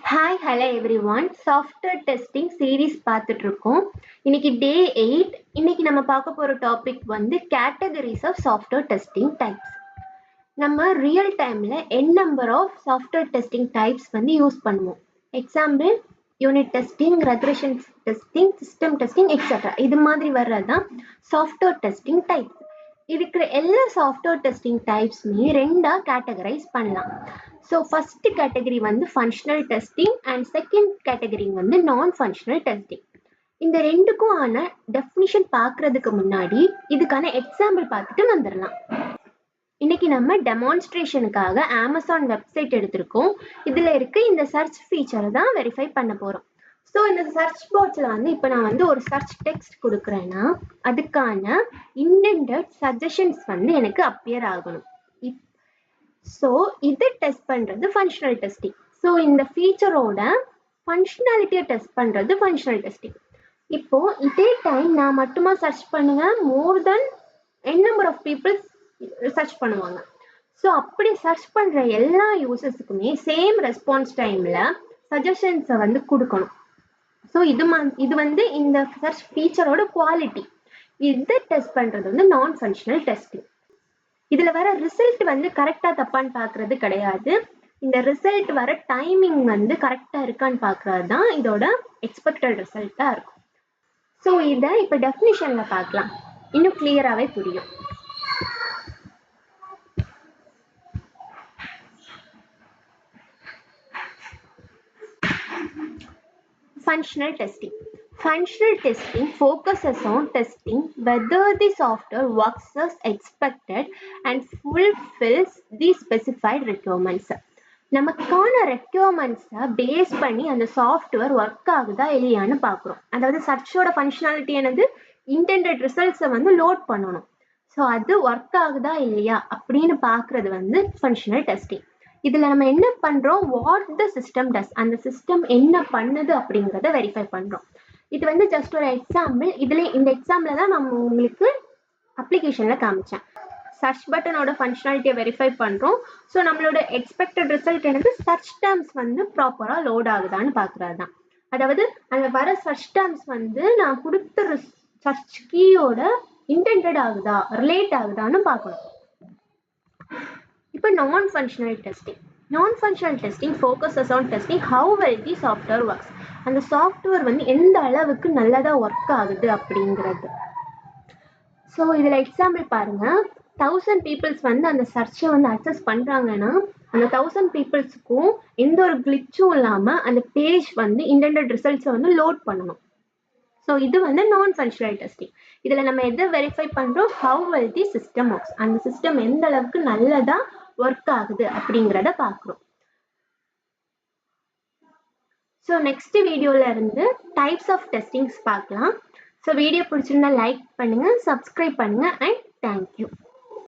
Hello everyone. Software testing series பார்த்துட்டு இருக்கோம். இன்னைக்கு day 8. இன்னைக்கு நம்ம பார்க்க போற டாபிக் வந்து categories of software testing types. நம்ம ரியல் டைம்ல n number of software testing types வந்து யூஸ் பண்ணுவோம். Example unit testing, regression testing, system testing etcetera. இது மாதிரி வர்றதுதான் சாஃப்ட்வேர் டெஸ்டிங் டைப்ஸ். இருக்கிற எல்லா சாஃப்ட்வேர் டெஸ்டிங் டைப்ஸ்மே ரெண்டா கேட்டகரைஸ் பண்ணலாம். ஸோ ஃபர்ஸ்ட் கேட்டகரி வந்து functional testing and second category வந்து நான் ஃபங்க்ஷனல் டெஸ்டிங். இந்த ரெண்டுக்கும் ஆன டெஃபினிஷன் பார்க்கறதுக்கு முன்னாடி இதுக்கான எக்ஸாம்பிள் பார்த்துட்டு வந்துடலாம். இன்னைக்கு நம்ம டெமான்ஸ்ட்ரேஷனுக்காக அமேசான் வெப்சைட் எடுத்திருக்கோம். இதுல இருக்க இந்த சர்ச் ஃபீச்சரை தான் வெரிஃபை பண்ண போறோம். ஸோ இந்த சர்ச் பாக்ஸில் வந்து இப்போ நான் வந்து ஒரு சர்ச் டெக்ஸ்ட் கொடுக்குறேன்னா அதுக்கான இன்டெண்டட் சஜஷன்ஸ் வந்து எனக்கு அப்பியர் ஆகணும். ஸோ இது டெஸ்ட் பண்ணுறது ஃபங்க்ஷனல் டெஸ்டிங். ஸோ இந்த ஃபீச்சரோட ஃபங்க்ஷனாலிட்டியை டெஸ்ட் பண்ணுறது ஃபங்க்ஷனல் டெஸ்டிங். இப்போ இதே டைம் நான் மட்டுமா சர்ச் பண்ணுவேன், மோர் தென் என் நம்பர் ஆஃப் பீப்புள்ஸ் சர்ச் பண்ணுவாங்க. ஸோ அப்படி சர்ச் பண்ணுற எல்லா யூசர்ஸுக்குமே சேம் ரெஸ்பான்ஸ் டைமில் சஜஷன்ஸை வந்து கொடுக்கணும். ஸோ இது வந்து இந்த சர்ச் ஃபீச்சரோட குவாலிட்டி. இதை டெஸ்ட் பண்ணுறது வந்து நான் ஃபங்க்ஷனல் டெஸ்டிங். இதில் வர ரிசல்ட் வந்து கரெக்டாக தப்பான்னு பார்க்குறது கிடையாது. இந்த ரிசல்ட் வர டைமிங் வந்து கரெக்டாக இருக்கான்னு பார்க்குறது தான் இதோட எக்ஸ்பெக்டட் ரிசல்ட்டாக இருக்கும். ஸோ இதை இப்போ டெஃபினிஷனில் பார்க்கலாம், இன்னும் கிளியராகவே புரியும். Functional testing. Functional testing focuses on testing whether the software works as expected and fulfills the specified requirements. நமக்கான ரெக்யர்மெண்ட்ஸை பேஸ் பண்ணி அந்த சாஃப்ட்வேர் ஒர்க் ஆகுதா இல்லையான்னு பார்க்குறோம். அதாவது சர்ச்சோட ஃபங்க்ஷனாலிட்டி என்னது, இன்டெண்டட் ரிசல்ட்ஸை வந்து லோட் பண்ணணும். ஸோ அது ஒர்க் ஆகுதா இல்லையா அப்படின்னு பார்க்குறது வந்து ஃபங்க்ஷனல் டெஸ்டிங். இதில் நம்ம என்ன பண்ணுறோம், வாட் த சிஸ்டம் டஸ், அந்த சிஸ்டம் என்ன பண்ணுது அப்படிங்கிறத வெரிஃபை பண்ணுறோம். இது வந்து ஜஸ்ட் ஒரு எக்ஸாம்பிள். இதில் இந்த எக்ஸாம்பிள் தான் நம்ம உங்களுக்கு அப்ளிகேஷனில் காமிச்சேன். சர்ச் பட்டனோட ஃபங்க்ஷனாலிட்டியை வெரிஃபை பண்ணுறோம். ஸோ நம்மளோட எக்ஸ்பெக்டட் ரிசல்ட் என்னது, சர்ச் டேர்ம்ஸ் வந்து ப்ராப்பராக லோட் ஆகுதான்னு பார்க்குறது தான். அதாவது அந்த வர சர்ச் டேர்ம்ஸ் வந்து நான் கொடுத்த சர்ச் கீயோட இன்டெண்டட் ஆகுதா, ரிலேட் ஆகுதான்னு பார்க்கணும். இப்போ non-functional testing. Non-functional testing focuses on testing how well the software works. அந்த சாஃப்ட்வேர் வந்து எந்த அளவுக்கு நல்லதாக ஒர்க் ஆகுது அப்படிங்கிறது. ஸோ இதில் எக்ஸாம்பிள் பாருங்க, 1000 பீப்புள்ஸ் வந்து அந்த சர்ச்சை வந்து அக்சஸ் பண்ணுறாங்கன்னா அந்த 1000 பீப்புள்ஸுக்கும் எந்த ஒரு கிளிச்சும் இல்லாமல் அந்த பேஜ் வந்து இன்டெண்டட் ரிசல்ட்ஸை வந்து லோட் பண்ணணும். ஸோ இது வந்து நான் ஃபங்க்ஷனல் டெஸ்டிங். இதில் நம்ம எதை வெரிஃபை பண்ணுறோம், how well the system works, அந்த சிஸ்டம் எந்த அளவுக்கு நல்லதாக ஒர்க் ஆகுது அப்படிங்கிறத பார்க்குறோம். ஸோ நெக்ஸ்ட் வீடியோவில் இருந்து டைப்ஸ் ஆஃப் டெஸ்டிங்ஸ் பார்க்கலாம். ஸோ வீடியோ பிடிச்சிருந்தா லைக் பண்ணுங்கள், சப்ஸ்கிரைப் பண்ணுங்கள் அண்ட் தேங்க்யூ.